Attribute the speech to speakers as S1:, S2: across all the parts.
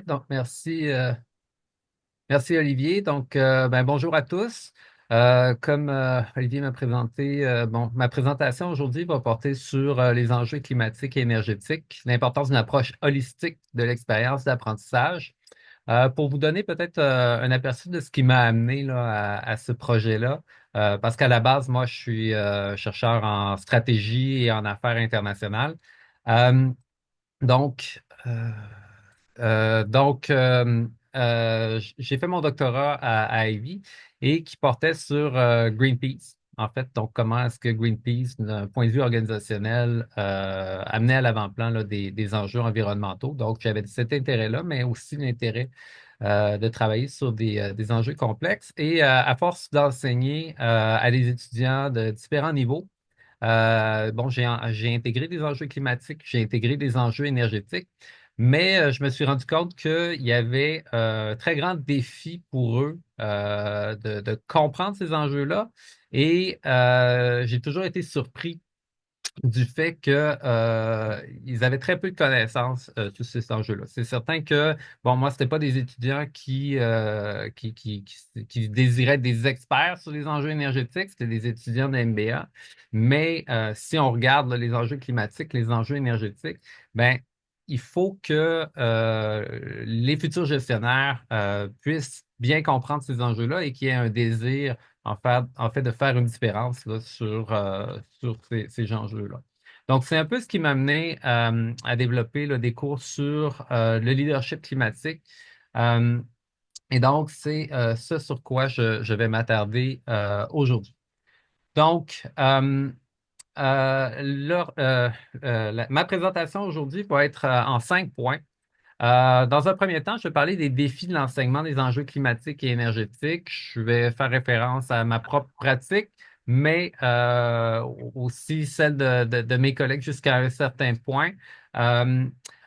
S1: Donc merci Olivier. Bonjour à tous. Comme Olivier m'a présenté, ma présentation aujourd'hui va porter sur les enjeux climatiques et énergétiques, l'importance d'une approche holistique de l'expérience d'apprentissage. Pour vous donner peut-être un aperçu de ce qui m'a amené là, à ce projet-là, parce qu'à la base, moi, je suis chercheur en stratégie et en affaires internationales. Euh, donc, euh, j'ai fait mon doctorat à Ivy et qui portait sur Greenpeace. En fait, donc comment est-ce que Greenpeace, d'un point de vue organisationnel, amenait à l'avant-plan là, des enjeux environnementaux. Donc, j'avais cet intérêt-là, mais aussi l'intérêt de travailler sur des enjeux complexes. Et à force d'enseigner à des étudiants de différents niveaux, j'ai intégré des enjeux climatiques, j'ai intégré des enjeux énergétiques, mais je me suis rendu compte qu'il y avait un très grand défi pour eux de comprendre ces enjeux-là. Et j'ai toujours été surpris du fait que ils avaient très peu de connaissances sur ces enjeux-là. C'est certain que, bon, moi, c'était pas des étudiants qui désiraient être des experts sur les enjeux énergétiques, c'était des étudiants de MBA. Mais si on regarde là, les enjeux climatiques, les enjeux énergétiques, ben, il faut que les futurs gestionnaires puissent bien comprendre ces enjeux-là et qu'il y ait un désir en fait, de faire une différence là, sur ces enjeux-là. Donc, c'est un peu ce qui m'a amené à développer là, des cours sur le leadership climatique. Euh, et donc, c'est ce sur quoi je vais m'attarder aujourd'hui. Donc, ma présentation aujourd'hui va être en 5 points. Dans un premier temps, je vais parler des défis de l'enseignement des enjeux climatiques et énergétiques. Je vais faire référence à ma propre pratique, mais aussi celle de mes collègues jusqu'à un certain point. Euh,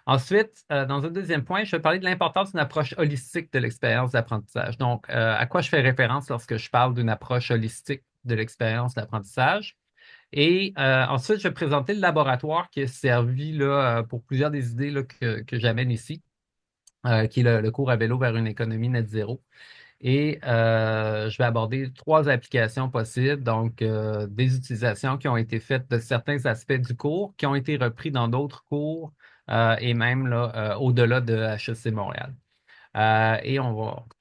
S1: Ensuite, dans un deuxième point, je vais parler de l'importance d'une approche holistique de l'expérience d'apprentissage. Donc, à quoi je fais référence lorsque je parle d'une approche holistique de l'expérience d'apprentissage? Et ensuite, je vais présenter le laboratoire qui a servi là, pour plusieurs des idées là, que j'amène ici, qui est le cours à vélo vers une économie net zéro. Et je vais aborder 3 applications possibles, donc des utilisations qui ont été faites de certains aspects du cours, qui ont été repris dans d'autres cours et même là, au-delà de HEC Montréal. Et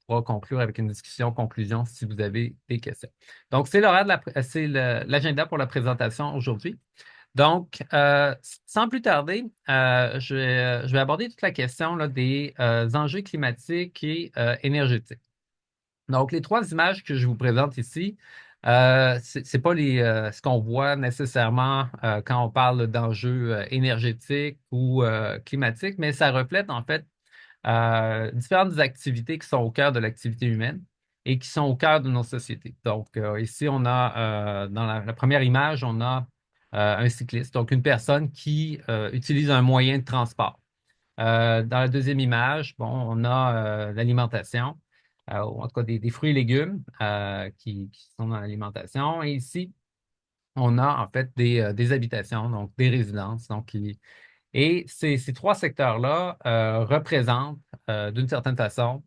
S1: pourra conclure avec une discussion conclusion si vous avez des questions. Donc, c'est l'agenda pour la présentation aujourd'hui. Donc, sans plus tarder, je vais aborder toute la question là, des enjeux climatiques et énergétiques. Donc, les 3 images que je vous présente ici, c'est pas ce qu'on voit nécessairement quand on parle d'enjeux énergétiques ou climatiques, mais ça reflète en fait différentes activités qui sont au cœur de l'activité humaine et qui sont au cœur de nos sociétés. Donc, ici, on a, dans la première image, on a un cycliste, donc une personne qui utilise un moyen de transport. Dans la deuxième image, bon, on a l'alimentation, ou en tout cas des fruits et légumes qui sont dans l'alimentation. Et ici, on a en fait des habitations, donc des résidences. Et ces 3 secteurs-là représentent d'une certaine façon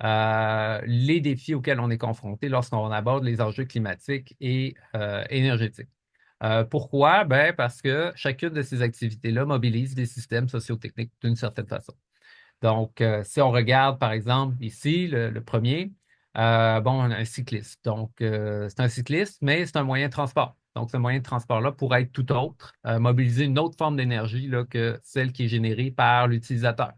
S1: les défis auxquels on est confronté lorsqu'on aborde les enjeux climatiques et énergétiques. Pourquoi? Ben, parce que chacune de ces activités-là mobilise des systèmes sociotechniques d'une certaine façon. Donc, si on regarde, par exemple, ici, le premier, bon, on a un cycliste. Donc, c'est un cycliste, mais c'est un moyen de transport. Donc, ce moyen de transport-là pourrait être tout autre, mobiliser une autre forme d'énergie là, que celle qui est générée par l'utilisateur.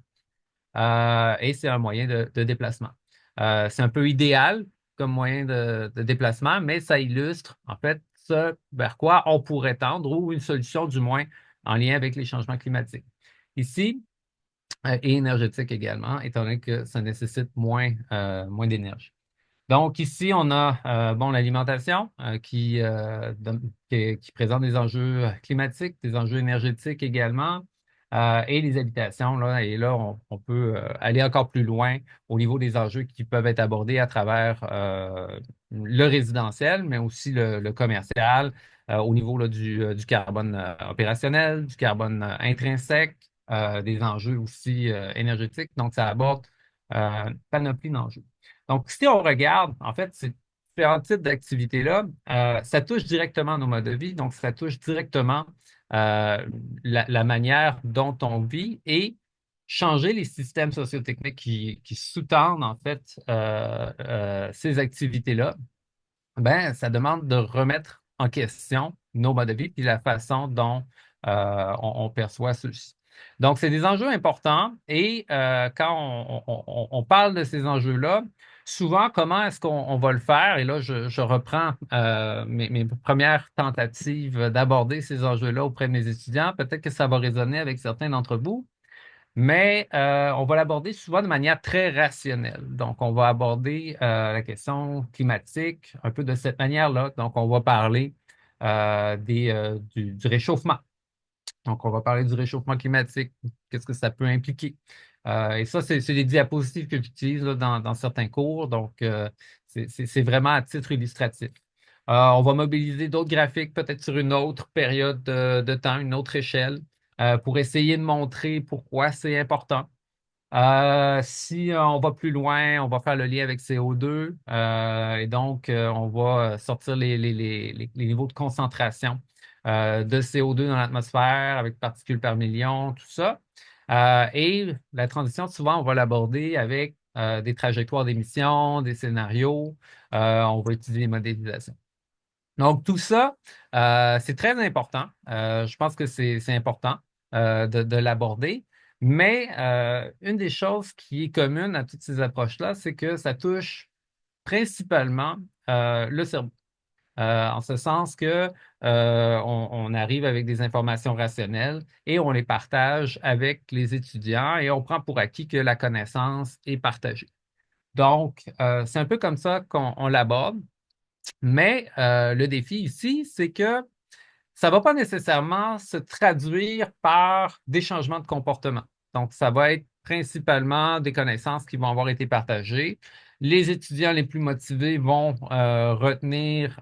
S1: Et c'est un moyen de déplacement. C'est un peu idéal comme moyen de déplacement, mais ça illustre, en fait, ce vers quoi on pourrait tendre, ou une solution, du moins, en lien avec les changements climatiques. Ici, et énergétique également, étant donné que ça nécessite moins d'énergie. Donc ici, on a bon, l'alimentation qui présente des enjeux climatiques, des enjeux énergétiques également, et les habitations. Là, et là, on peut aller encore plus loin au niveau des enjeux qui peuvent être abordés à travers le résidentiel, mais aussi le commercial, au niveau là, du carbone opérationnel, du carbone intrinsèque, des enjeux aussi énergétiques. Donc, ça aborde panoplie d'enjeux. Donc, si on regarde, en fait, ces différents types d'activités-là, ça touche directement nos modes de vie, donc ça touche directement la manière dont on vit et changer les systèmes sociotechniques qui sous-tendent, en fait, ces activités-là ben, ça demande de remettre en question nos modes de vie puis la façon dont on perçoit ceux-ci. Donc, c'est des enjeux importants et quand on parle de ces enjeux-là, souvent, comment est-ce qu'on va le faire? Et là, je reprends mes premières tentatives d'aborder ces enjeux-là auprès de mes étudiants. Peut-être que ça va résonner avec certains d'entre vous. Mais on va l'aborder souvent de manière très rationnelle. Donc, on va aborder la question climatique un peu de cette manière-là. Donc, on va parler du réchauffement. Donc, on va parler du réchauffement climatique. Qu'est-ce que ça peut impliquer? Et ça, c'est des diapositives que j'utilise là, dans certains cours. Donc, c'est vraiment à titre illustratif. On va mobiliser d'autres graphiques, peut-être sur une autre période de temps, une autre échelle, pour essayer de montrer pourquoi c'est important. Si on va plus loin, on va faire le lien avec CO2 et donc on va sortir les niveaux de concentration de CO2 dans l'atmosphère avec particules par million, tout ça. Et la transition, souvent, on va l'aborder avec des trajectoires d'émissions, des scénarios. On va utiliser les modélisations. Donc, tout ça, c'est très important. Je pense que c'est important de l'aborder. Mais une des choses qui est commune à toutes ces approches-là, c'est que ça touche principalement le cerveau. En ce sens que on arrive avec des informations rationnelles et on les partage avec les étudiants et on prend pour acquis que la connaissance est partagée. Donc, c'est un peu comme ça qu'on l'aborde. Mais le défi ici, c'est que ça ne va pas nécessairement se traduire par des changements de comportement. Donc, ça va être principalement des connaissances qui vont avoir été partagées. Les étudiants les plus motivés vont retenir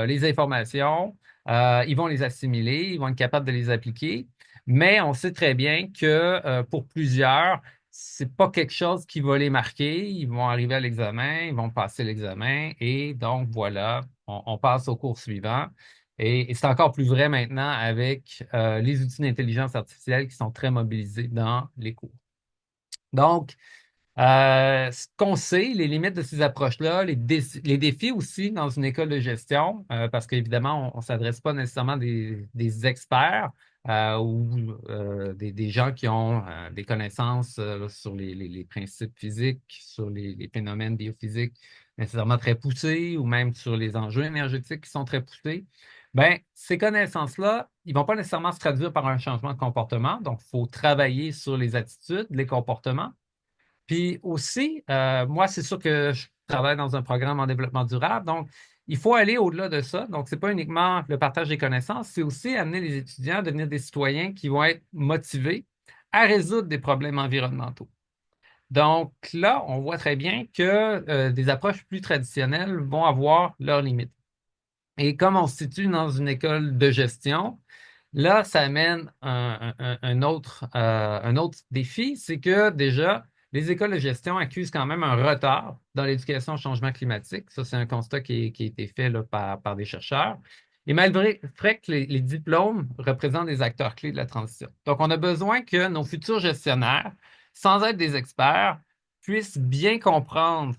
S1: les informations, ils vont les assimiler, ils vont être capables de les appliquer. Mais on sait très bien que pour plusieurs, c'est pas quelque chose qui va les marquer. Ils vont arriver à l'examen, ils vont passer l'examen et donc voilà, on passe au cours suivant. Et c'est encore plus vrai maintenant avec les outils d'intelligence artificielle qui sont très mobilisés dans les cours. Donc, ce qu'on sait, les limites de ces approches-là, les défis aussi dans une école de gestion, parce qu'évidemment, on ne s'adresse pas nécessairement des experts ou des gens qui ont des connaissances sur les principes physiques, sur les phénomènes biophysiques nécessairement très poussés ou même sur les enjeux énergétiques qui sont très poussés. Ben, ces connaissances-là, ils ne vont pas nécessairement se traduire par un changement de comportement. Donc, il faut travailler sur les attitudes, les comportements. Puis aussi, moi, c'est sûr que je travaille dans un programme en développement durable, donc il faut aller au-delà de ça. Donc, ce n'est pas uniquement le partage des connaissances, c'est aussi amener les étudiants à devenir des citoyens qui vont être motivés à résoudre des problèmes environnementaux. Donc là, on voit très bien que des approches plus traditionnelles vont avoir leurs limites. Et comme on se situe dans une école de gestion, là, ça amène un autre défi, c'est que déjà, les écoles de gestion accusent quand même un retard dans l'éducation au changement climatique. Ça, c'est un constat qui a été fait là, par des chercheurs. Et malgré vrai que les diplômes représentent des acteurs clés de la transition. Donc, on a besoin que nos futurs gestionnaires, sans être des experts, puissent bien comprendre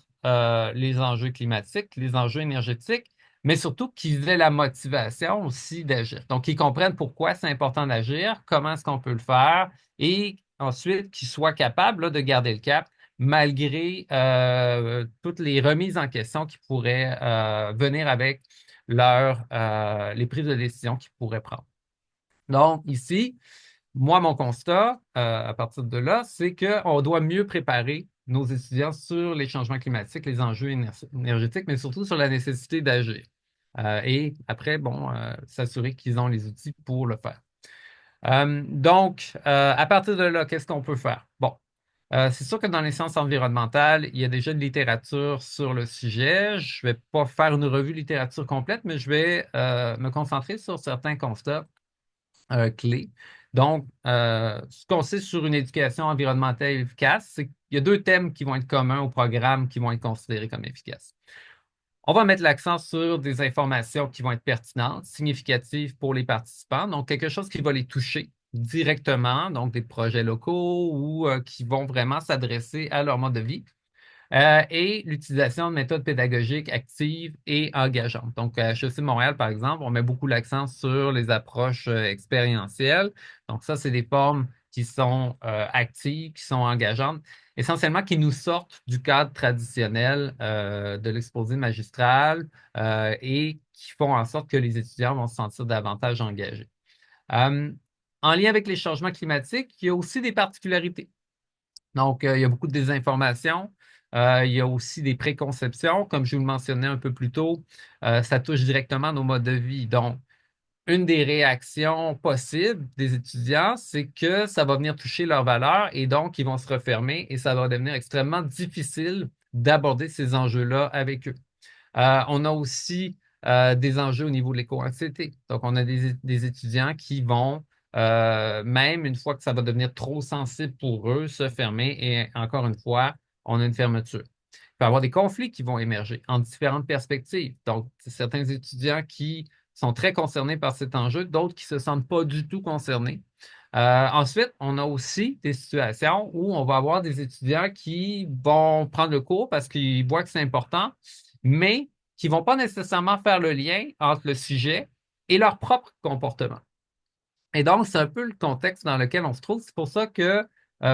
S1: les enjeux climatiques, les enjeux énergétiques, mais surtout qu'ils aient la motivation aussi d'agir. Donc, qu'ils comprennent pourquoi c'est important d'agir, comment est-ce qu'on peut le faire, et ensuite qu'ils soient capables là, de garder le cap malgré toutes les remises en question qui pourraient venir avec les prises de décision qu'ils pourraient prendre. Donc, ici, moi, mon constat, à partir de là, c'est qu'on doit mieux préparer nos étudiants sur les changements climatiques, les enjeux énergétiques, mais surtout sur la nécessité d'agir. Et après, bon, s'assurer qu'ils ont les outils pour le faire. Donc, à partir de là, qu'est-ce qu'on peut faire? Bon, c'est sûr que dans les sciences environnementales, il y a déjà de littérature sur le sujet. Je ne vais pas faire une revue littérature complète, mais je vais me concentrer sur certains constats clés. Donc, ce qu'on sait sur une éducation environnementale efficace, c'est qu'il y a deux thèmes qui vont être communs au programme qui vont être considérés comme efficaces. On va mettre l'accent sur des informations qui vont être pertinentes, significatives pour les participants, donc quelque chose qui va les toucher directement, donc des projets locaux ou qui vont vraiment s'adresser à leur mode de vie. Et l'utilisation de méthodes pédagogiques actives et engageantes. Donc, à HEC Montréal, par exemple, on met beaucoup l'accent sur les approches expérientielles. Donc, ça, c'est des formes qui sont actives, qui sont engageantes, essentiellement qui nous sortent du cadre traditionnel de l'exposé magistral et qui font en sorte que les étudiants vont se sentir davantage engagés. Euh, En lien avec les changements climatiques, il y a aussi des particularités. Donc, il y a beaucoup de désinformation. Il y a aussi des préconceptions, comme je vous le mentionnais un peu plus tôt. Ça touche directement nos modes de vie. Donc, une des réactions possibles des étudiants, c'est que ça va venir toucher leurs valeurs et donc ils vont se refermer et ça va devenir extrêmement difficile d'aborder ces enjeux-là avec eux. On a aussi des enjeux au niveau de l'éco-anxiété. Donc, on a des étudiants qui vont, même une fois que ça va devenir trop sensible pour eux, se fermer. Et encore une fois, on a une fermeture. Il peut y avoir des conflits qui vont émerger en différentes perspectives. Donc, certains étudiants qui sont très concernés par cet enjeu, d'autres qui ne se sentent pas du tout concernés. Ensuite, on a aussi des situations où on va avoir des étudiants qui vont prendre le cours parce qu'ils voient que c'est important, mais qui ne vont pas nécessairement faire le lien entre le sujet et leur propre comportement. Et donc, c'est un peu le contexte dans lequel on se trouve. C'est pour ça que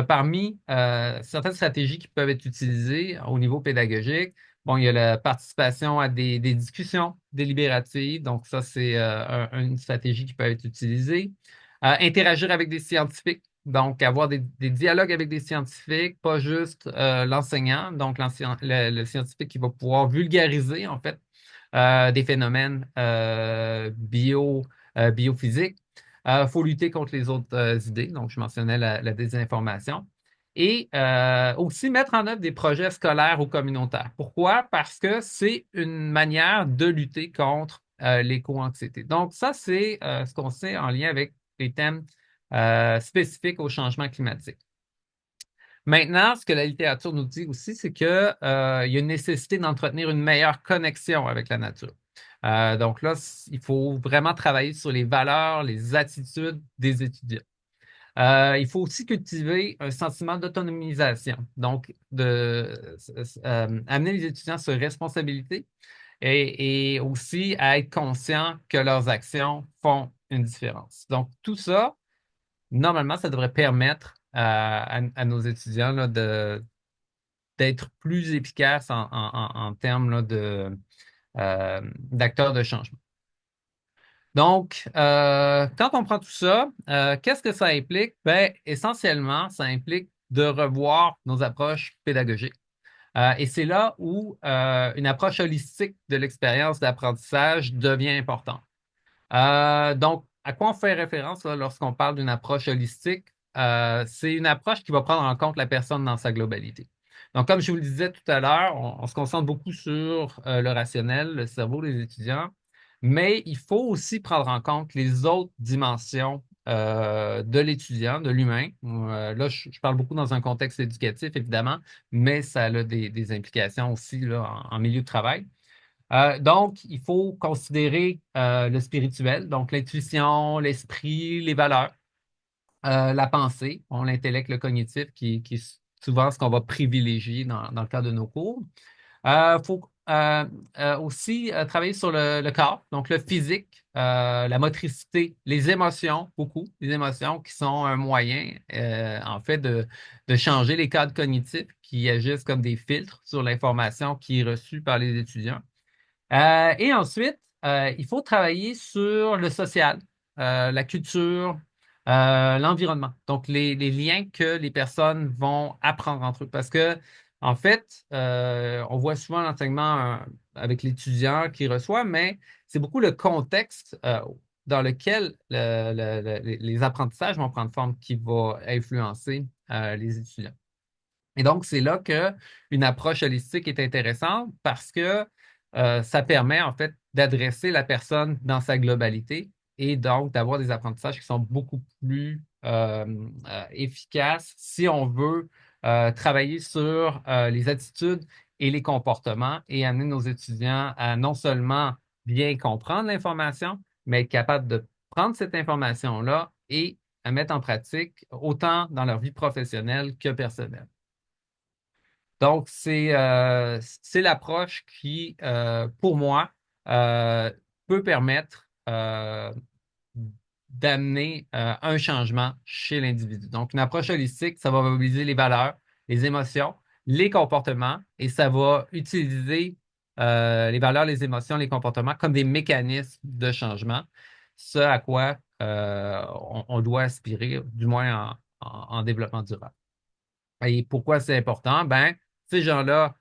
S1: parmi certaines stratégies qui peuvent être utilisées au niveau pédagogique, bon, il y a la participation à des discussions délibératives. Donc, ça, c'est une stratégie qui peut être utilisée. Interagir avec des scientifiques. Donc, avoir des dialogues avec des scientifiques, pas juste l'enseignant, donc le scientifique qui va pouvoir vulgariser, en fait, des phénomènes biophysiques. Il faut lutter contre les autres idées. Donc, je mentionnais la désinformation. Et aussi mettre en œuvre des projets scolaires ou communautaires. Pourquoi? Parce que c'est une manière de lutter contre l'éco-anxiété. Donc, ça, c'est ce qu'on sait en lien avec les thèmes spécifiques au changement climatique. Maintenant, ce que la littérature nous dit aussi, c'est qu'il y a une nécessité d'entretenir une meilleure connexion avec la nature. Donc là, il faut vraiment travailler sur les valeurs, les attitudes des étudiants. Il faut aussi cultiver un sentiment d'autonomisation, donc amener les étudiants sur responsabilité et aussi à être conscients que leurs actions font une différence. Donc tout ça, normalement, ça devrait permettre à nos étudiants là, d'être plus efficaces en termes là, d'acteurs de changement. Donc, quand on prend tout ça, qu'est-ce que ça implique? Ben, essentiellement, ça implique de revoir nos approches pédagogiques. Et c'est là où une approche holistique de l'expérience d'apprentissage devient importante. Donc, à quoi on fait référence là, lorsqu'on parle d'une approche holistique? C'est une approche qui va prendre en compte la personne dans sa globalité. Donc, comme je vous le disais tout à l'heure, on se concentre beaucoup sur le rationnel, le cerveau des étudiants, mais il faut aussi prendre en compte les autres dimensions de l'étudiant, de l'humain. Là, je parle beaucoup dans un contexte éducatif, évidemment, mais ça a des implications aussi là, en milieu de travail. Donc, il faut considérer le spirituel, donc l'intuition, l'esprit, les valeurs, la pensée, l'intellect, le cognitif, qui est souvent ce qu'on va privilégier dans le cadre de nos cours. Il faut aussi travailler sur le corps, donc le physique, la motricité, les émotions, beaucoup, les émotions qui sont un moyen, en fait, de changer les cadres cognitifs qui agissent comme des filtres sur l'information qui est reçue par les étudiants. Et ensuite, il faut travailler sur le social, la culture, l'environnement. Donc, les liens que les personnes vont apprendre entre eux. Parce que, en fait, on voit souvent l'enseignement avec l'étudiant qui reçoit, mais c'est beaucoup le contexte dans lequel les apprentissages vont prendre forme qui va influencer les étudiants. Et donc, c'est là qu'une approche holistique est intéressante parce que ça permet en fait d'adresser la personne dans sa globalité et donc d'avoir des apprentissages qui sont beaucoup plus efficaces si on veut travailler sur les attitudes et les comportements et amener nos étudiants à non seulement bien comprendre l'information, mais être capable de prendre cette information-là et à mettre en pratique autant dans leur vie professionnelle que personnelle. Donc, c'est l'approche qui, pour moi, euh, peut permettre d'amener un changement chez l'individu. Donc, une approche holistique, ça va mobiliser les valeurs, les émotions, les comportements et ça va utiliser les valeurs, les émotions, les comportements comme des mécanismes de changement, ce à quoi on doit aspirer, du moins en développement durable. Et pourquoi c'est important? Ben, ces gens-là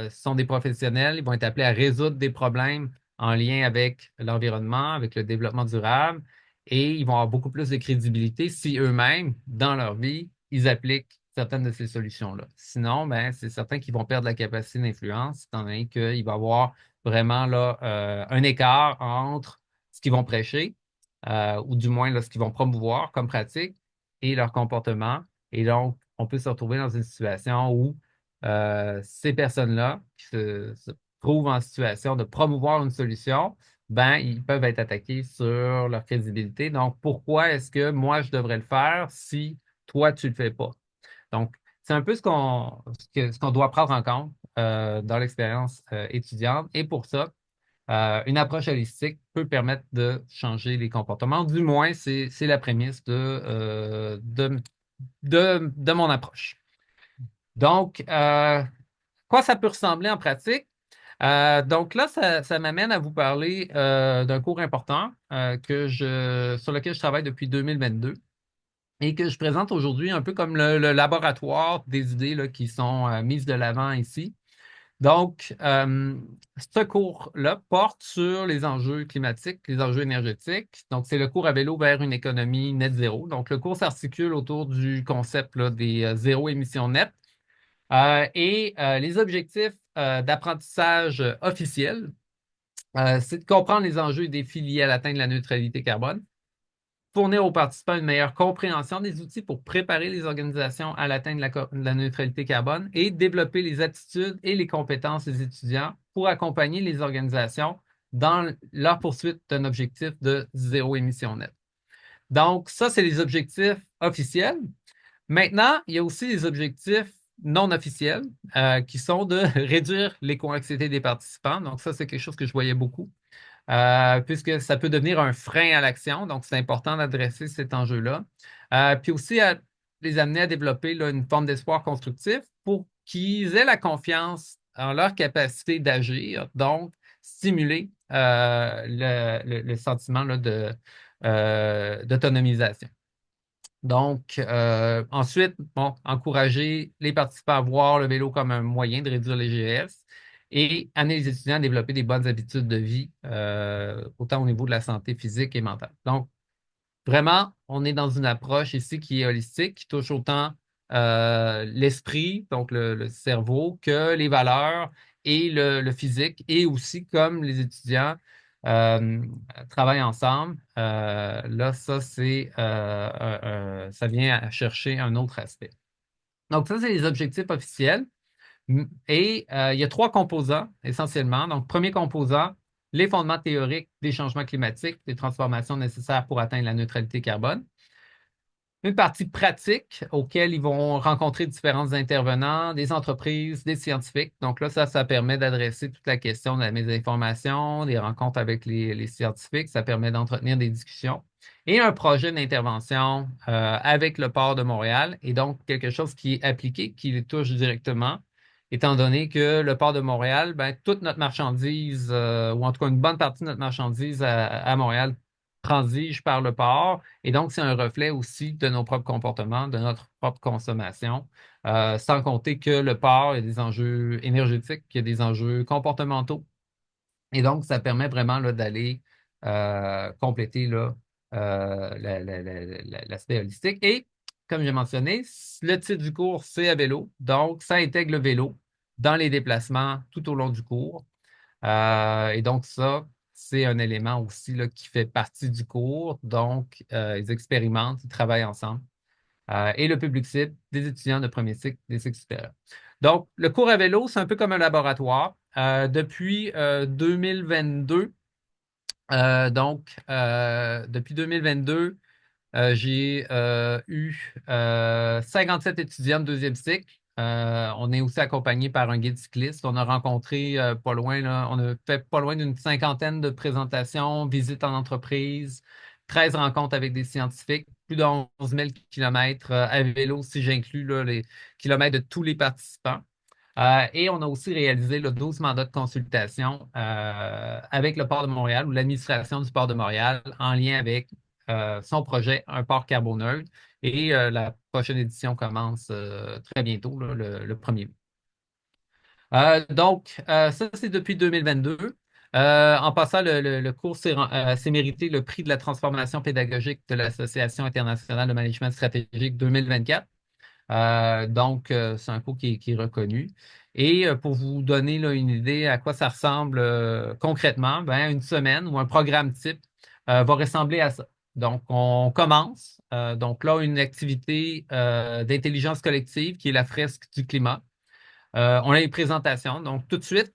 S1: sont des professionnels, ils vont être appelés à résoudre des problèmes en lien avec l'environnement, avec le développement durable, et ils vont avoir beaucoup plus de crédibilité si eux-mêmes, dans leur vie, ils appliquent certaines de ces solutions-là. Sinon, ben, c'est certain qu'ils vont perdre la capacité d'influence, étant donné qu'il va y avoir vraiment là, un écart entre ce qu'ils vont prêcher, ou du moins là, ce qu'ils vont promouvoir comme pratique, et leur comportement. Et donc, on peut se retrouver dans une situation où ces personnes-là qui se trouvent en situation de promouvoir une solution, ben, ils peuvent être attaqués sur leur crédibilité. Donc, pourquoi est-ce que moi, je devrais le faire si toi, tu ne le fais pas? Donc, c'est un peu ce qu'on doit prendre en compte dans l'expérience étudiante. Et pour ça, une approche holistique peut permettre de changer les comportements. Du moins, c'est la prémisse de mon approche. Donc, quoi ça peut ressembler en pratique? Donc là, ça m'amène à vous parler d'un cours important sur lequel je travaille depuis 2022 et que je présente aujourd'hui un peu comme le laboratoire des idées là, qui sont mises de l'avant ici. Donc, ce cours-là porte sur les enjeux climatiques, les enjeux énergétiques. Donc, c'est le cours à vélo vers une économie net zéro. Donc, le cours s'articule autour du concept là, des zéro émissions net. Les objectifs d'apprentissage officiels, c'est de comprendre les enjeux et défis liés à l'atteinte de la neutralité carbone, fournir aux participants une meilleure compréhension des outils pour préparer les organisations à l'atteinte de la neutralité carbone et développer les attitudes et les compétences des étudiants pour accompagner les organisations dans leur poursuite d'un objectif de zéro émission nette. Donc, ça, c'est les objectifs officiels. Maintenant, il y a aussi les objectifs non officiels qui sont de réduire l'éco-anxiété des participants. Donc, ça, c'est quelque chose que je voyais beaucoup, puisque ça peut devenir un frein à l'action. Donc, c'est important d'adresser cet enjeu-là. Puis aussi, les amener à développer là, une forme d'espoir constructif pour qu'ils aient la confiance en leur capacité d'agir. Donc, stimuler le sentiment là, d'autonomisation. Donc, ensuite, bon, encourager les participants à voir le vélo comme un moyen de réduire les GES et amener les étudiants à développer des bonnes habitudes de vie, autant au niveau de la santé physique et mentale. Donc, vraiment, on est dans une approche ici qui est holistique, qui touche autant l'esprit, donc le cerveau, que les valeurs et le physique, et aussi comme les étudiants euh, travaillent ensemble. Là, ça vient à chercher un autre aspect. Donc, ça, c'est les objectifs officiels. Et il y a trois composants essentiellement. Donc, premier composant, les fondements théoriques des changements climatiques, des transformations nécessaires pour atteindre la neutralité carbone. Une partie pratique auquel ils vont rencontrer différents intervenants, des entreprises, des scientifiques. Donc là, ça permet d'adresser toute la question de la mise d'information, des rencontres avec les scientifiques. Ça permet d'entretenir des discussions. Et un projet d'intervention avec le port de Montréal, et donc quelque chose qui est appliqué, qui les touche directement, étant donné que le port de Montréal, ben, toute notre marchandise, ou en tout cas une bonne partie de notre marchandise à Montréal, transige par le port. Et donc, c'est un reflet aussi de nos propres comportements, de notre propre consommation. Sans compter que le port, il y a des enjeux énergétiques, il y a des enjeux comportementaux. Et donc, ça permet vraiment là, d'aller compléter là, l'aspect holistique. Et comme j'ai mentionné, le titre du cours, c'est à vélo. Donc, ça intègre le vélo dans les déplacements tout au long du cours. Et donc, ça, c'est un élément aussi là, qui fait partie du cours. Donc, ils expérimentent, ils travaillent ensemble. Et le public cible, des étudiants de premier cycle, des cycles supérieurs. Donc, le cours à vélo, c'est un peu comme un laboratoire. Depuis 2022, depuis 2022, j'ai eu 57 étudiants de deuxième cycle. On est aussi accompagné par un guide cycliste. On a rencontré pas loin, là, on a fait pas loin d'une cinquantaine de présentations, visites en entreprise, 13 rencontres avec des scientifiques, plus de 11 000 kilomètres à vélo, si j'inclus là, les kilomètres de tous les participants. Et on a aussi réalisé 12 mandats de consultation avec le Port de Montréal ou l'administration du Port de Montréal en lien avec son projet Un port carboneutre. Et la prochaine édition commence très bientôt, là, le 1er mai. Ça, c'est depuis 2022. En passant, le cours s'est mérité le prix de la transformation pédagogique de l'Association internationale de management stratégique 2024. C'est un cours qui est reconnu. Et pour vous donner là, une idée à quoi ça ressemble concrètement, ben, une semaine ou un programme type va ressembler à ça. Donc, on commence. Donc là, une activité d'intelligence collective qui est la fresque du climat. On a les présentations. Donc, tout de suite,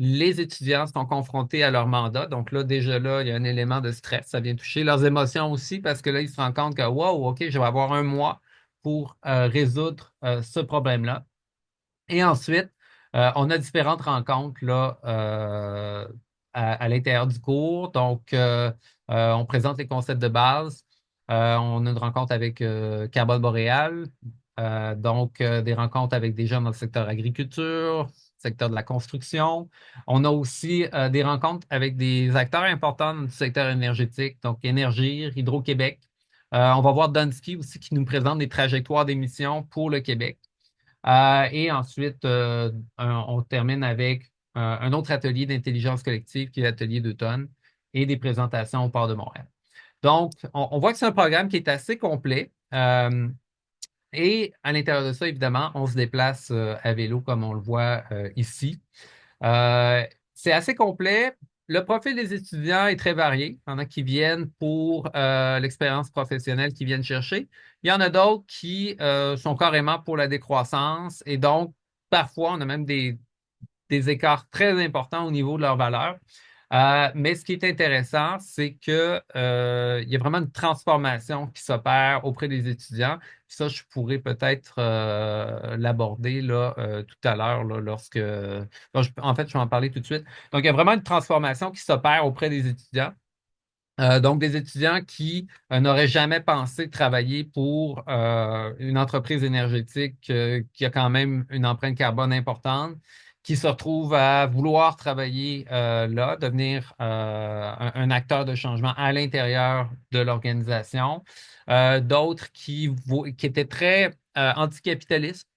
S1: les étudiants sont confrontés à leur mandat. Donc là, déjà là, il y a un élément de stress. Ça vient toucher leurs émotions aussi parce que là, ils se rendent compte que, wow, OK, je vais avoir un mois pour résoudre ce problème-là. Et ensuite, on a différentes rencontres là, à l'intérieur du cours. Donc, on présente les concepts de base. On a une rencontre avec Carbone Boréal. Des rencontres avec des gens dans le secteur agriculture, secteur de la construction. On a aussi des rencontres avec des acteurs importants du secteur énergétique, donc Énergir, Hydro-Québec. On va voir Dunsky aussi qui nous présente des trajectoires d'émissions pour le Québec. Et ensuite, on termine avec un autre atelier d'intelligence collective qui est l'atelier d'automne et des présentations au Port de Montréal. Donc, on voit que c'est un programme qui est assez complet. Et à l'intérieur de ça, évidemment, on se déplace à vélo comme on le voit ici. Euh, c'est assez complet. Le profil des étudiants est très varié. Il y en a qui viennent pour l'expérience professionnelle qu'ils viennent chercher. Il y en a d'autres qui sont carrément pour la décroissance. Et donc, parfois, on a même des écarts très importants au niveau de leurs valeurs. Mais ce qui est intéressant, c'est que il y a vraiment une transformation qui s'opère auprès des étudiants. Ça, je pourrais peut-être l'aborder là tout à l'heure là, lorsque. En fait, je vais en parler tout de suite. Donc, il y a vraiment une transformation qui s'opère auprès des étudiants. Donc, des étudiants qui n'auraient jamais pensé travailler pour une entreprise énergétique qui a quand même une empreinte carbone importante, qui se retrouvent à vouloir travailler là, devenir un acteur de changement à l'intérieur de l'organisation. D'autres qui étaient très anticapitalistes,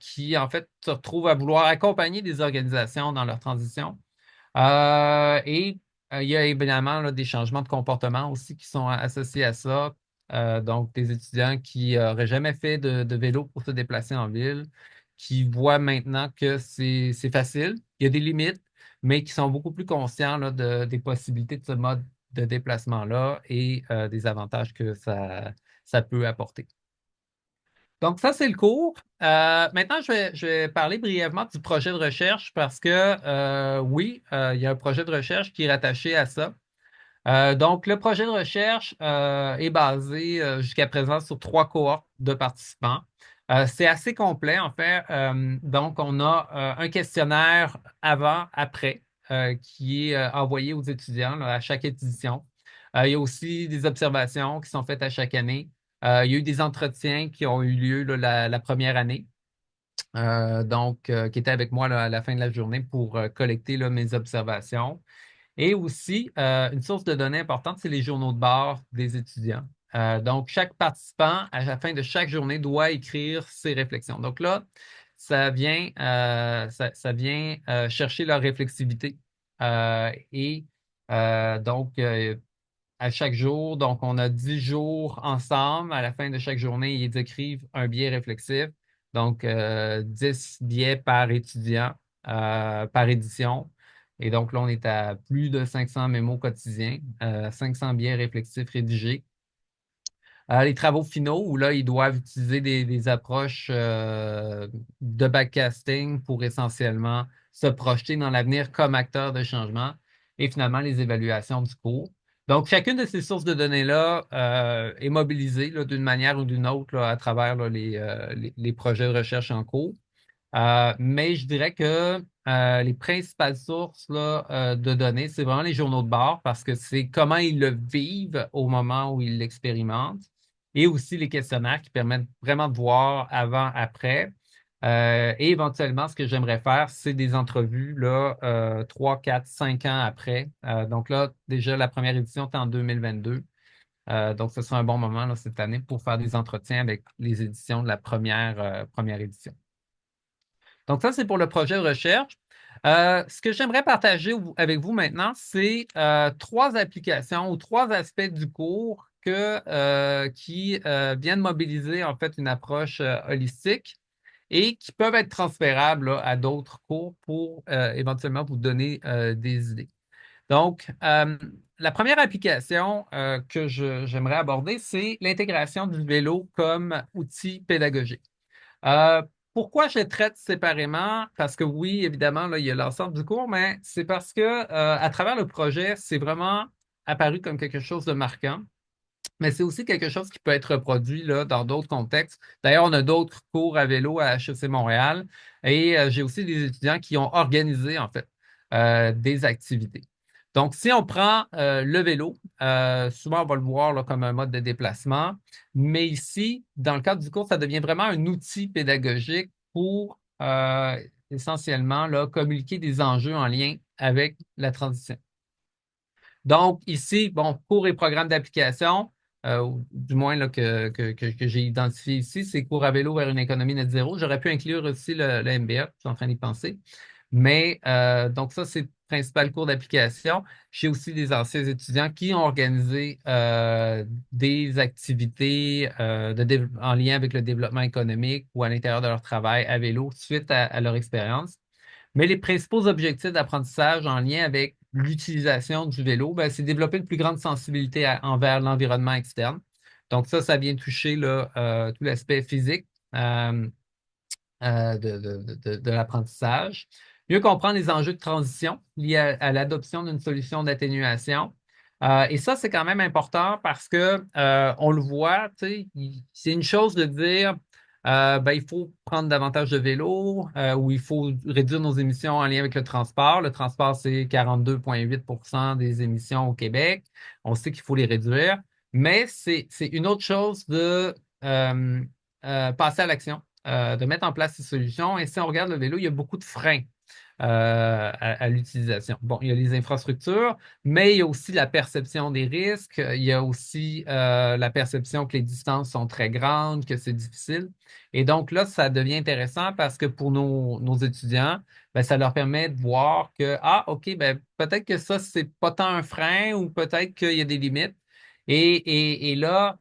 S1: qui en fait se retrouvent à vouloir accompagner des organisations dans leur transition. Et il y a évidemment là, des changements de comportement aussi qui sont associés à ça. Donc, des étudiants qui n'auraient jamais fait de vélo pour se déplacer en ville, qui voient maintenant que c'est facile, il y a des limites, mais qui sont beaucoup plus conscients là, des possibilités de ce mode de déplacement-là et des avantages que ça peut apporter. Donc, ça, c'est le cours. Maintenant, je vais parler brièvement du projet de recherche parce que, oui, il y a un projet de recherche qui est rattaché à ça. Donc, le projet de recherche est basé jusqu'à présent sur 3 cohortes de participants. C'est assez complet, en fait. Donc, on a un questionnaire avant, après, qui est envoyé aux étudiants là, à chaque édition. Il y a aussi des observations qui sont faites à chaque année. Il y a eu des entretiens qui ont eu lieu là, la première année. Qui étaient avec moi là, à la fin de la journée pour collecter là, mes observations. Et aussi, une source de données importante, c'est les journaux de bord des étudiants. Donc, chaque participant, à la fin de chaque journée, doit écrire ses réflexions. Donc là, ça vient chercher leur réflexivité. Et à chaque jour, donc on a 10 jours ensemble. À la fin de chaque journée, ils écrivent un biais réflexif. Donc, 10 biais par étudiant, par édition. Et donc là, on est à plus de 500 mémos quotidiens, 500 biais réflexifs rédigés. Les travaux finaux, où là, ils doivent utiliser des approches de backcasting pour essentiellement se projeter dans l'avenir comme acteur de changement et finalement les évaluations du cours. Donc, chacune de ces sources de données-là est mobilisée là, d'une manière ou d'une autre là, à travers là, les projets de recherche en cours. Mais je dirais que les principales sources là, de données, c'est vraiment les journaux de bord parce que c'est comment ils le vivent au moment où ils l'expérimentent et aussi les questionnaires qui permettent vraiment de voir avant, après. Et éventuellement, ce que j'aimerais faire, c'est des entrevues là, 3, 4, 5 ans après. Donc là, déjà, la première édition était en 2022. Donc, ce sera un bon moment là, cette année pour faire des entretiens avec les éditions de la première édition. Donc, ça, c'est pour le projet de recherche. Ce que j'aimerais partager avec vous maintenant, c'est trois applications ou trois aspects du cours qui viennent mobiliser en fait une approche holistique et qui peuvent être transférables là, à d'autres cours pour éventuellement vous donner des idées. Donc, la première application j'aimerais aborder, c'est l'intégration du vélo comme outil pédagogique. Euh, Pourquoi je les traite séparément? Parce que oui, évidemment, là, il y a l'ensemble du cours, mais c'est parce que à travers le projet, c'est vraiment apparu comme quelque chose de marquant. Mais c'est aussi quelque chose qui peut être reproduit là, dans d'autres contextes. D'ailleurs, on a d'autres cours à vélo à HEC Montréal et j'ai aussi des étudiants qui ont organisé en fait des activités. Donc, si on prend le vélo, souvent on va le voir là, comme un mode de déplacement, mais ici, dans le cadre du cours, ça devient vraiment un outil pédagogique pour essentiellement là, communiquer des enjeux en lien avec la transition. Donc, ici, bon, cours et programmes d'application, ou du moins là, que j'ai identifié ici, c'est cours à vélo vers une économie net zéro. J'aurais pu inclure aussi le MBA, je suis en train d'y penser. Mais donc, ça, c'est le principal cours d'application. J'ai aussi des anciens étudiants qui ont organisé des activités en lien avec le développement économique ou à l'intérieur de leur travail à vélo suite à leur expérience. Mais les principaux objectifs d'apprentissage en lien avec l'utilisation du vélo, ben, c'est développer une plus grande sensibilité envers l'environnement externe. Donc ça vient toucher là, tout l'aspect physique de l'apprentissage. Mieux comprendre les enjeux de transition liés à l'adoption d'une solution d'atténuation. Et ça, c'est quand même important parce que on le voit, tu sais, c'est une chose de dire ben, il faut prendre davantage de vélos ou il faut réduire nos émissions en lien avec le transport. Le transport, c'est 42,8 des émissions au Québec. On sait qu'il faut les réduire, mais c'est une autre chose de euh, passer à l'action, de mettre en place ces solutions. Et si on regarde le vélo, il y a beaucoup de freins à l'utilisation. Bon, il y a les infrastructures, mais il y a aussi la perception des risques. Il y a aussi la perception que les distances sont très grandes, que c'est difficile. Et donc là, ça devient intéressant parce que pour nos étudiants, ben, ça leur permet de voir que, ah, OK, ben, peut-être que ça, c'est pas tant un frein ou peut-être qu'il y a des limites. Et là,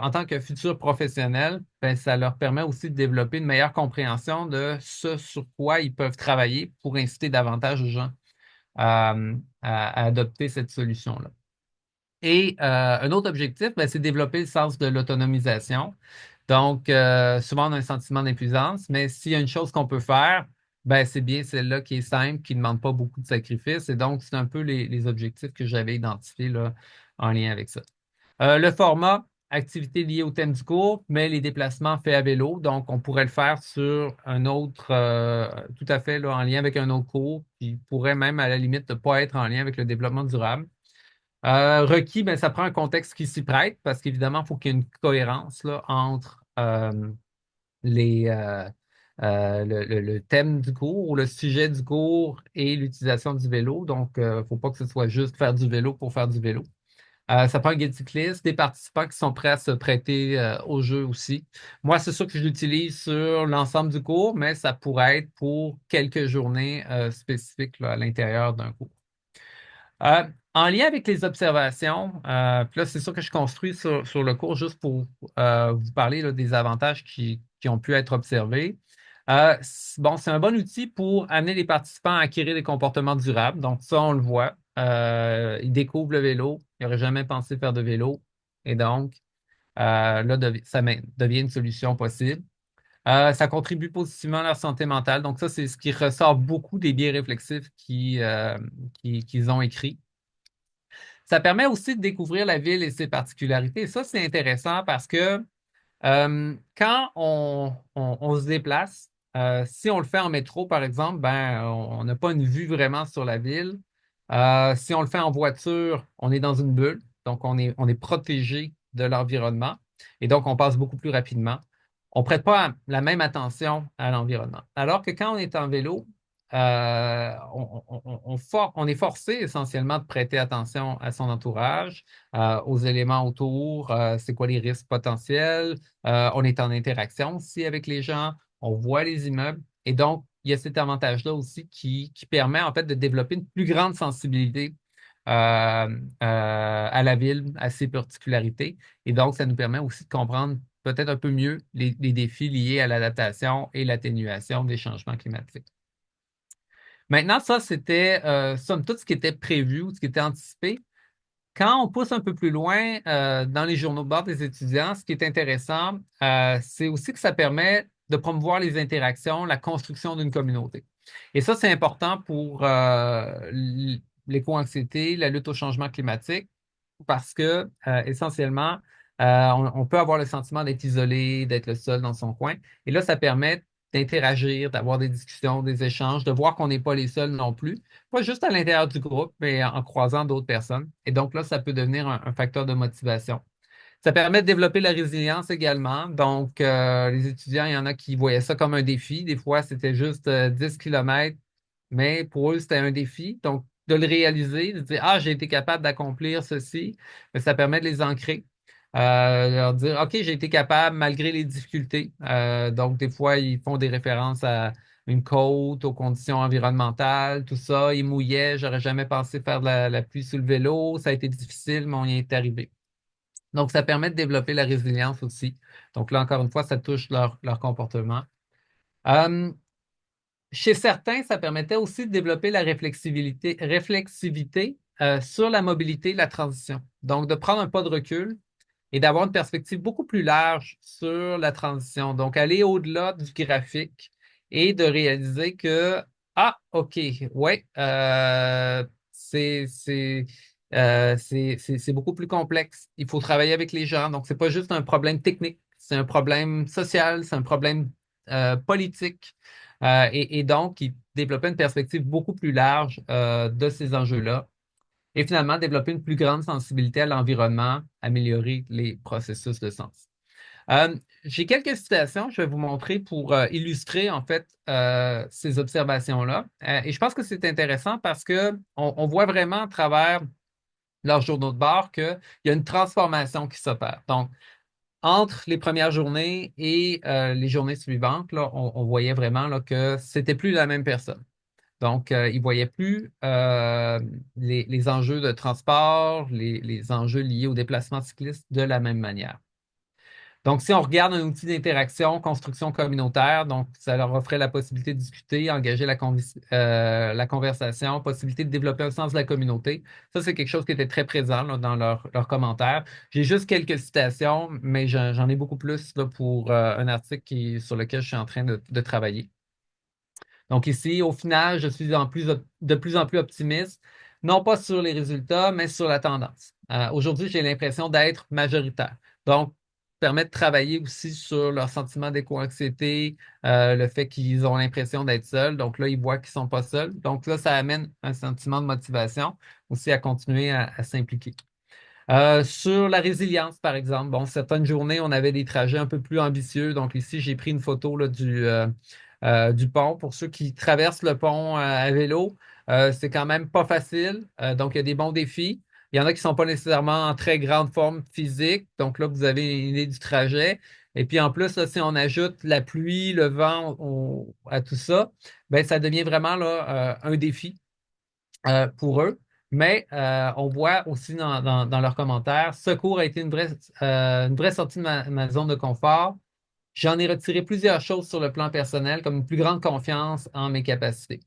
S1: en tant que futurs professionnels, ben, ça leur permet aussi de développer une meilleure compréhension de ce sur quoi ils peuvent travailler pour inciter davantage aux gens à adopter cette solution-là. Et un autre objectif, ben, c'est développer le sens de l'autonomisation. Donc, souvent, on a un sentiment d'épuisance, mais s'il y a une chose qu'on peut faire, ben, c'est bien celle-là qui est simple, qui ne demande pas beaucoup de sacrifices. Et donc, c'est un peu les objectifs que j'avais identifiés là, en lien avec ça. Le format, activité liée au thème du cours, mais les déplacements faits à vélo. Donc, on pourrait le faire sur un autre, tout à fait là, en lien avec un autre cours, qui pourrait même à la limite ne pas être en lien avec le développement durable. Requis, ben, ça prend un contexte qui s'y prête parce qu'évidemment, il faut qu'il y ait une cohérence là, entre les, le thème du cours ou le sujet du cours et l'utilisation du vélo. Donc, il ne faut pas que ce soit juste faire du vélo pour faire du vélo. Ça prend un guide cycliste, des participants qui sont prêts à se prêter au jeu aussi. Moi, c'est sûr que je l'utilise sur l'ensemble du cours, mais ça pourrait être pour quelques journées spécifiques là, à l'intérieur d'un cours. En lien avec les observations, puis là, c'est sûr que je construis sur le cours juste pour vous parler là, des avantages qui ont pu être observés. Bon, c'est un bon outil pour amener les participants à acquérir des comportements durables. Donc, ça, on le voit. Ils découvrent le vélo. Ils n'auraient jamais pensé faire de vélo. Et donc, là, devient une solution possible. Ça contribue positivement à leur santé mentale. Donc, ça, c'est ce qui ressort beaucoup des biais réflexifs qu'ils ont écrits. Ça permet aussi de découvrir la ville et ses particularités. Ça, c'est intéressant parce que quand on se déplace, si on le fait en métro, par exemple, ben, on n'a pas une vue vraiment sur la ville. Si on le fait en voiture, on est dans une bulle, donc on est protégé de l'environnement et donc on passe beaucoup plus rapidement. On ne prête pas la même attention à l'environnement. Alors que quand on est en vélo, on est forcé essentiellement de prêter attention à son entourage, aux éléments autour, c'est quoi les risques potentiels, on est en interaction aussi avec les gens, on voit les immeubles. Et donc, il y a cet avantage-là aussi qui permet en fait de développer une plus grande sensibilité à la ville, à ses particularités. Et donc, ça nous permet aussi de comprendre peut-être un peu mieux les défis liés à l'adaptation et l'atténuation des changements climatiques. Maintenant, ça, c'était somme toute ce qui était prévu ou ce qui était anticipé. Quand on pousse un peu plus loin dans les journaux de bord des étudiants, ce qui est intéressant, c'est aussi que ça permet de promouvoir les interactions, la construction d'une communauté. Et ça, c'est important pour l'éco-anxiété, la lutte au changement climatique, parce que essentiellement, on peut avoir le sentiment d'être isolé, d'être le seul dans son coin. Et là, ça permet d'interagir, d'avoir des discussions, des échanges, de voir qu'on n'est pas les seuls non plus, pas juste à l'intérieur du groupe, mais en croisant d'autres personnes. Et donc là, ça peut devenir un facteur de motivation. Ça permet de développer la résilience également. Donc, les étudiants, il y en a qui voyaient ça comme un défi. Des fois, c'était juste 10 kilomètres, mais pour eux, c'était un défi. Donc, de le réaliser, de dire, ah, j'ai été capable d'accomplir ceci, mais ça permet de les ancrer. De leur dire, OK, j'ai été capable malgré les difficultés. Donc, des fois, ils font des références à une côte, aux conditions environnementales, tout ça. Ils mouillaient, j'aurais jamais pensé faire de la pluie sous le vélo. Ça a été difficile, mais on y est arrivé. Donc, ça permet de développer la résilience aussi. Donc là, encore une fois, ça touche leur comportement. Euh, Chez certains, ça permettait aussi de développer la réflexivité sur la mobilité, la transition. Donc, de prendre un pas de recul et d'avoir une perspective beaucoup plus large sur la transition. Donc, aller au-delà du graphique et de réaliser que, ah, OK, ouais, c'est beaucoup plus complexe. Il faut travailler avec les gens. Donc, c'est pas juste un problème technique, c'est un problème social, c'est un problème politique. Et donc, il développait une perspective beaucoup plus large de ces enjeux-là et finalement développer une plus grande sensibilité à l'environnement, améliorer les processus de sens. J'ai quelques citations, je vais vous montrer pour illustrer en fait ces observations-là. Et je pense que c'est intéressant parce que on voit vraiment à travers leurs journaux de bord qu'il y a une transformation qui s'opère. Donc, entre les premières journées et les journées suivantes, là, on voyait vraiment là, que c'était plus la même personne. Donc, ils ne voyaient plus les enjeux de transport, les enjeux liés au déplacement cycliste de la même manière. Donc, si on regarde un outil d'interaction, construction communautaire, donc ça leur offrait la possibilité de discuter, engager la conversation, possibilité de développer un sens de la communauté. Ça, c'est quelque chose qui était très présent là, dans leurs commentaires. J'ai juste quelques citations, mais j'en ai beaucoup plus là, pour un article sur lequel je suis en train de travailler. Donc ici, au final, je suis de plus en plus optimiste, non pas sur les résultats, mais sur la tendance. Aujourd'hui, j'ai l'impression d'être majoritaire. Donc, permet de travailler aussi sur leur sentiment d'éco-anxiété, le fait qu'ils ont l'impression d'être seuls. Donc là, ils voient qu'ils ne sont pas seuls. Donc là, ça amène un sentiment de motivation aussi à continuer à s'impliquer. Sur la résilience, par exemple, bon, certaines journées, on avait des trajets un peu plus ambitieux. Donc ici, j'ai pris une photo là, du pont. Pour ceux qui traversent le pont à vélo, c'est quand même pas facile. Donc, il y a des bons défis. Il y en a qui ne sont pas nécessairement en très grande forme physique. Donc là, vous avez une idée du trajet. Et puis en plus, là, si on ajoute la pluie, le vent à tout ça, ben, ça devient vraiment là, un défi pour eux. Mais on voit aussi dans leurs commentaires, secours a été une vraie sortie de ma zone de confort. J'en ai retiré plusieurs choses sur le plan personnel, comme une plus grande confiance en mes capacités.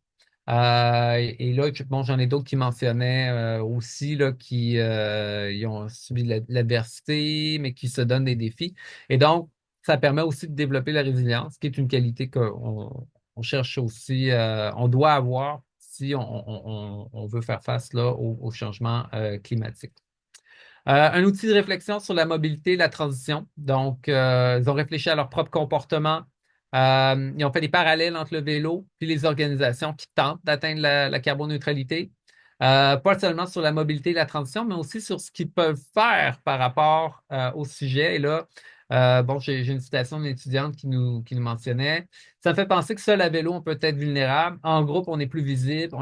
S1: Et là, bon, j'en ai d'autres qui mentionnaient aussi là, qui ils ont subi de l'adversité, mais qui se donnent des défis. Et donc, ça permet aussi de développer la résilience, qui est une qualité qu'on cherche aussi, on doit avoir si on veut faire face là, au changement climatique. Un outil de réflexion sur la mobilité et la transition. Donc, ils ont réfléchi à leur propre comportement. Ils ont fait des parallèles entre le vélo et les organisations qui tentent d'atteindre la carboneutralité. Pas seulement sur la mobilité et la transition, mais aussi sur ce qu'ils peuvent faire par rapport au sujet. Et là, bon, j'ai une citation d'une étudiante qui nous mentionnait. Ça me fait penser que seul à vélo, on peut être vulnérable. En groupe, on est plus visible,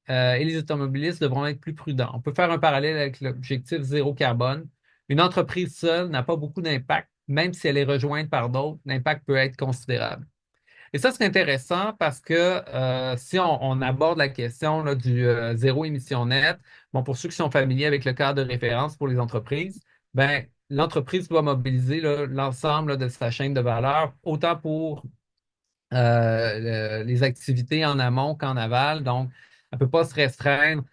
S1: et les automobilistes devront être plus prudents. On peut faire un parallèle avec l'objectif zéro carbone. Une entreprise seule n'a pas beaucoup d'impact, même si elle est rejointe par d'autres, l'impact peut être considérable. Et ça, c'est intéressant parce que si on aborde la question là, du zéro émission net, bon, pour ceux qui sont familiers avec le cadre de référence pour les entreprises, ben, l'entreprise doit mobiliser l'ensemble là, de sa chaîne de valeur, autant pour les activités en amont qu'en aval. Donc, elle ne peut pas se restreindre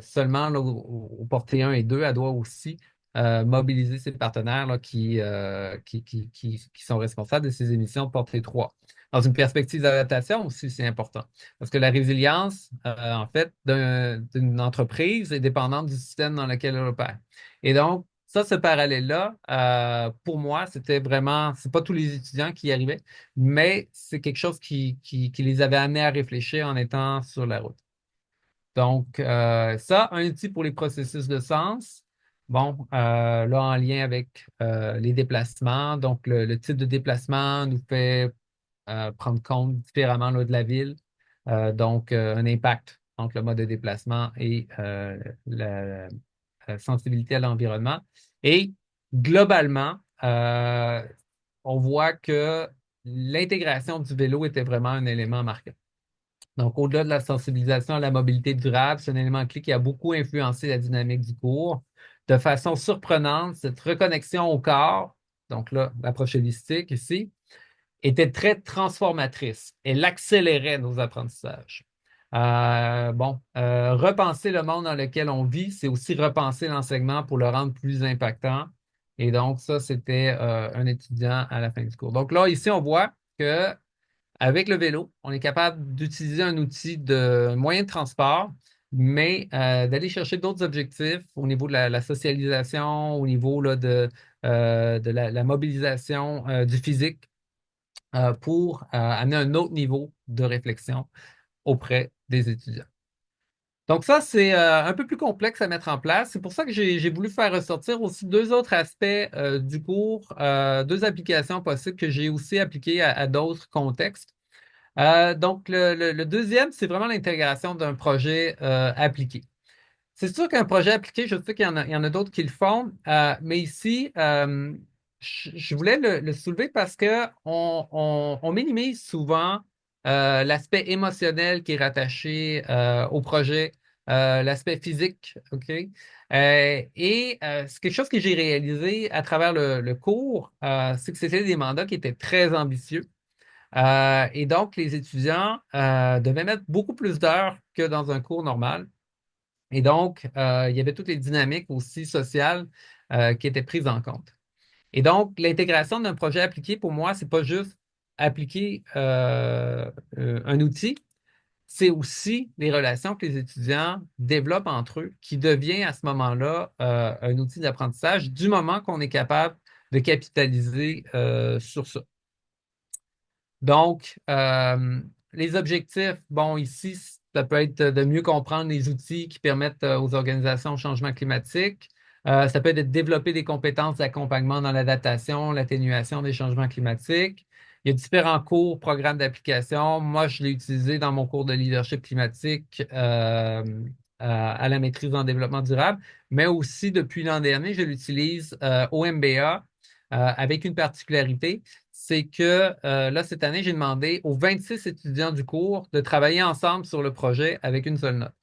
S1: seulement là, au portée 1 et 2. Elle doit aussi mobiliser ses partenaires là, qui sont responsables de ces émissions de portée 3. Dans une perspective d'adaptation aussi, c'est important. Parce que la résilience, en fait, d'une entreprise est dépendante du système dans lequel elle opère. Et donc, ça, ce parallèle-là, pour moi, c'était vraiment, c'est pas tous les étudiants qui y arrivaient, mais c'est quelque chose qui les avait amenés à réfléchir en étant sur la route. Donc, ça, un outil pour les processus de sens. Bon, là, en lien avec les déplacements. Donc, le type de déplacement nous fait prendre compte différemment là, de la ville. Donc, un impact entre le mode de déplacement et la sensibilité à l'environnement. Et globalement, on voit que l'intégration du vélo était vraiment un élément marquant. Donc, au-delà de la sensibilisation à la mobilité durable, c'est un élément clé qui a beaucoup influencé la dynamique du cours. De façon surprenante, cette reconnexion au corps, donc là, l'approche holistique ici, était très transformatrice. Elle accélérait nos apprentissages. Bon, repenser le monde dans lequel on vit, c'est aussi repenser l'enseignement pour le rendre plus impactant. Et donc, ça, c'était un étudiant à la fin du cours. Donc là, ici, on voit que avec le vélo, on est capable d'utiliser un outil de moyen de transport, mais d'aller chercher d'autres objectifs au niveau de la socialisation, au niveau là, de la mobilisation du physique pour amener un autre niveau de réflexion auprès des étudiants. Donc ça, c'est un peu plus complexe à mettre en place. C'est pour ça que j'ai voulu faire ressortir aussi deux autres aspects du cours, deux applications possibles que j'ai aussi appliquées à d'autres contextes. Donc, le deuxième, c'est vraiment l'intégration d'un projet appliqué. C'est sûr qu'un projet appliqué, je sais qu'il y en a d'autres qui le font, mais ici, je voulais le soulever parce que on minimise souvent l'aspect émotionnel qui est rattaché au projet, l'aspect physique, OK? C'est quelque chose que j'ai réalisé à travers le cours, c'est que c'était des mandats qui étaient très ambitieux. Et donc, les étudiants devaient mettre beaucoup plus d'heures que dans un cours normal. Et donc, il y avait toutes les dynamiques aussi sociales qui étaient prises en compte. Et donc, l'intégration d'un projet appliqué, pour moi, c'est pas juste appliquer un outil, c'est aussi les relations que les étudiants développent entre eux, qui devient à ce moment-là un outil d'apprentissage du moment qu'on est capable de capitaliser sur ça. Donc, les objectifs, bon, ici, ça peut être de mieux comprendre les outils qui permettent aux organisations au changement climatique. Ça peut être de développer des compétences d'accompagnement dans l'adaptation, l'atténuation des changements climatiques. Il y a différents cours, programmes d'application. Moi, je l'ai utilisé dans mon cours de leadership climatique à la maîtrise en développement durable, mais aussi depuis l'an dernier, je l'utilise au MBA avec une particularité, c'est que là, cette année, j'ai demandé aux 26 étudiants du cours de travailler ensemble sur le projet avec une seule note.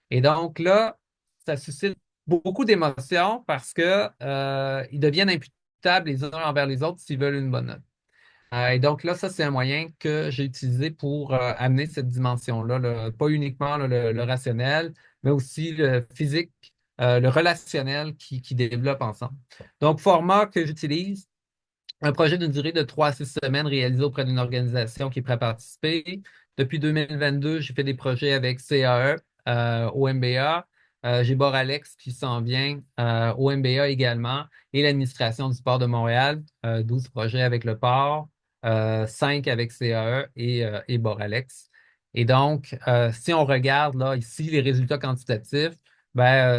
S1: Et donc là, ça suscite beaucoup d'émotions parce que ils deviennent imputables les uns envers les autres s'ils veulent une bonne note. Et donc là, ça, c'est un moyen que j'ai utilisé pour amener cette dimension-là, là. Pas uniquement là, le rationnel, mais aussi le physique, le relationnel qui développe ensemble. Donc, format que j'utilise, un projet d'une durée de 3 à 6 semaines réalisé auprès d'une organisation qui est prête à participer. Depuis 2022, j'ai fait des projets avec CAE, OMBA. J'ai Boralex qui s'en vient, OMBA également, et l'administration du port de Montréal, 12 projets avec le port, 5 avec CAE et Boralex. Et donc, si on regarde là ici les résultats quantitatifs,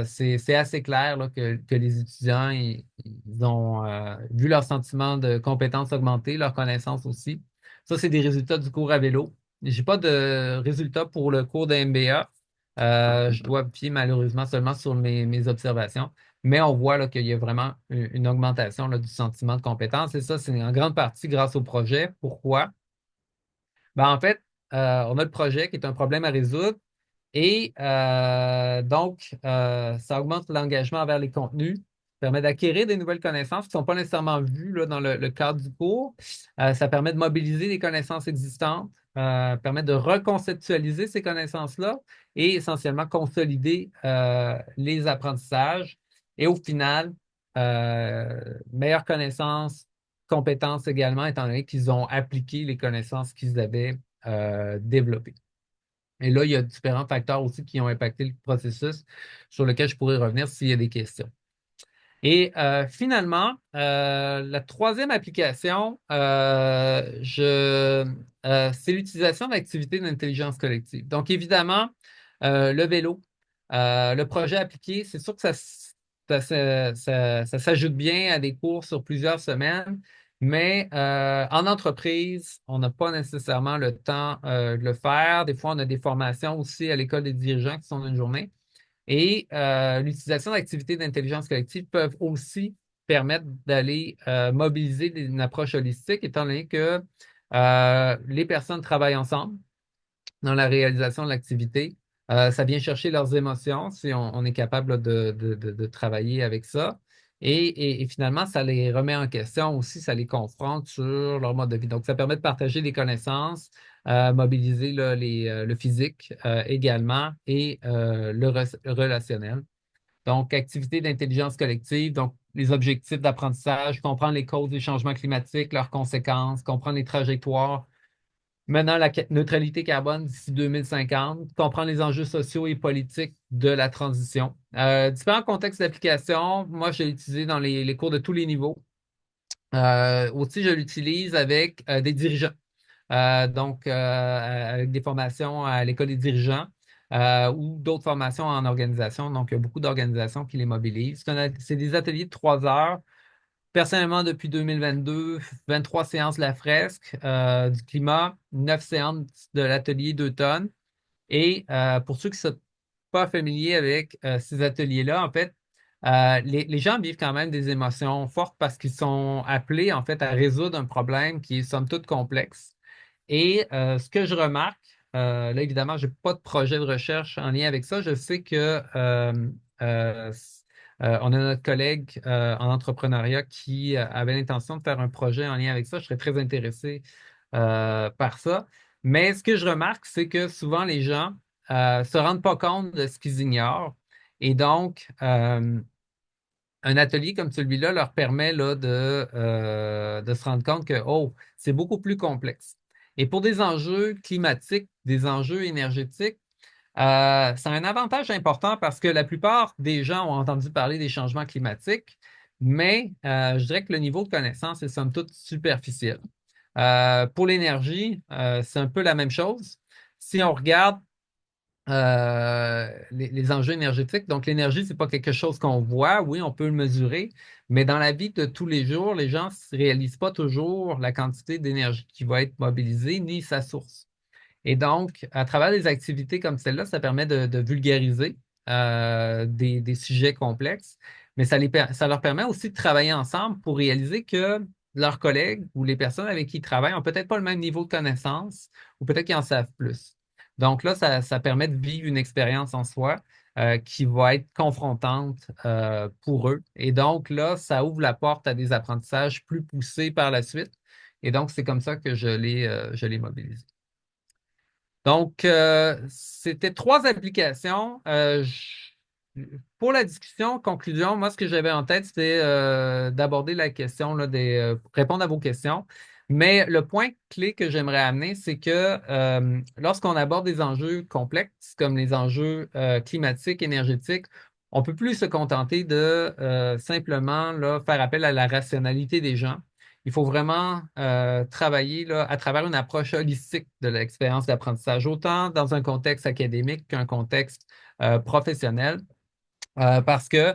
S1: c'est assez clair là, que les étudiants ils ont vu leur sentiment de compétence augmenter, leur connaissance aussi. Ça, c'est des résultats du cours à vélo. J'ai pas de résultats pour le cours de MBA. Je dois appuyer malheureusement seulement sur mes observations, mais on voit là, qu'il y a vraiment une augmentation là, du sentiment de compétence et ça, c'est en grande partie grâce au projet. Pourquoi? En fait, on a le projet qui est un problème à résoudre et donc, ça augmente l'engagement vers les contenus, permet d'acquérir des nouvelles connaissances qui ne sont pas nécessairement vues là, dans le cadre du cours. Ça permet de mobiliser les connaissances existantes, permet de reconceptualiser ces connaissances-là et essentiellement consolider les apprentissages. Et au final, meilleure connaissance, compétences également, étant donné qu'ils ont appliqué les connaissances qu'ils avaient développées. Et là, il y a différents facteurs aussi qui ont impacté le processus sur lequel je pourrais revenir s'il y a des questions. Et finalement, la troisième application, c'est l'utilisation d'activités d'intelligence collective. Donc, évidemment, le vélo, le projet appliqué, c'est sûr que ça s'ajoute bien à des cours sur plusieurs semaines, mais en entreprise, on n'a pas nécessairement le temps de le faire. Des fois, on a des formations aussi à l'école des dirigeants qui sont d'une journée. Et l'utilisation d'activités d'intelligence collective peuvent aussi permettre d'aller mobiliser une approche holistique, étant donné que les personnes travaillent ensemble dans la réalisation de l'activité. Ça vient chercher leurs émotions si on est capable là, de travailler avec ça. Et finalement, ça les remet en question aussi, ça les confronte sur leur mode de vie. Donc, ça permet de partager des connaissances, mobiliser là, le physique également et le relationnel. Donc, activité d'intelligence collective, donc les objectifs d'apprentissage, comprendre les causes des changements climatiques, leurs conséquences, comprendre les trajectoires menant la neutralité carbone d'ici 2050, comprendre les enjeux sociaux et politiques de la transition. Différents contextes d'application, moi, je l'ai utilisé dans les cours de tous les niveaux. Aussi, je l'utilise avec des dirigeants. Donc, avec des formations à l'école des dirigeants ou d'autres formations en organisation. Donc, il y a beaucoup d'organisations qui les mobilisent. C'est des ateliers de 3 heures. Personnellement, depuis 2022, 23 séances de la fresque du climat, 9 séances de l'atelier d'automne. Et pour ceux qui ne sont pas familiers avec ces ateliers-là, en fait, les gens vivent quand même des émotions fortes parce qu'ils sont appelés, en fait, à résoudre un problème qui est somme toute complexe. Et ce que je remarque, là, évidemment, je n'ai pas de projet de recherche en lien avec ça. Je sais que euh, on a notre collègue en entrepreneuriat qui avait l'intention de faire un projet en lien avec ça. Je serais très intéressé par ça. Mais ce que je remarque, c'est que souvent les gens se rendent pas compte de ce qu'ils ignorent. Et donc, un atelier comme celui-là leur permet là, de se rendre compte que, oh, c'est beaucoup plus complexe. Et pour des enjeux climatiques, des enjeux énergétiques, c'est un avantage important parce que la plupart des gens ont entendu parler des changements climatiques, mais je dirais que le niveau de connaissance est somme toute superficiel. Pour l'énergie, c'est un peu la même chose. Si on regarde les enjeux énergétiques. Donc, l'énergie, c'est pas quelque chose qu'on voit. Oui, on peut le mesurer, mais dans la vie de tous les jours, les gens ne réalisent pas toujours la quantité d'énergie qui va être mobilisée ni sa source. Et donc, à travers des activités comme celle-là, ça permet de vulgariser des sujets complexes, mais ça leur permet aussi de travailler ensemble pour réaliser que leurs collègues ou les personnes avec qui ils travaillent n'ont peut-être pas le même niveau de connaissance ou peut-être qu'ils en savent plus. Donc là, ça permet de vivre une expérience en soi qui va être confrontante pour eux. Et donc là, ça ouvre la porte à des apprentissages plus poussés par la suite Et donc, c'est comme ça que je l'ai mobilisé. Donc, c'était trois applications. Pour la discussion, conclusion, moi, ce que j'avais en tête, c'était d'aborder la question, là, répondre à vos questions. Mais le point clé que j'aimerais amener, c'est que lorsqu'on aborde des enjeux complexes, comme les enjeux climatiques, énergétiques, on peut plus se contenter de simplement là, faire appel à la rationalité des gens. Il faut vraiment travailler là, à travers une approche holistique de l'expérience d'apprentissage, autant dans un contexte académique qu'un contexte professionnel, parce que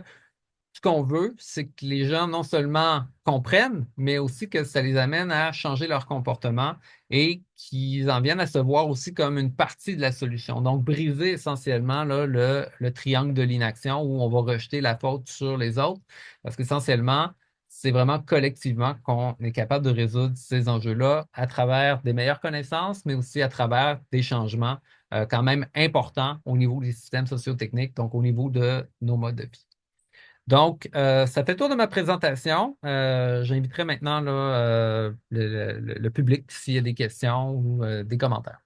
S1: ce qu'on veut, c'est que les gens non seulement comprennent, mais aussi que ça les amène à changer leur comportement et qu'ils en viennent à se voir aussi comme une partie de la solution. Donc, briser essentiellement là, le triangle de l'inaction où on va rejeter la faute sur les autres, parce qu'essentiellement, c'est vraiment collectivement qu'on est capable de résoudre ces enjeux-là à travers des meilleures connaissances, mais aussi à travers des changements quand même importants au niveau des systèmes socio-techniques, donc au niveau de nos modes de vie. Donc, ça fait le tour de ma présentation. J'inviterai maintenant là, le public s'il y a des questions ou des commentaires.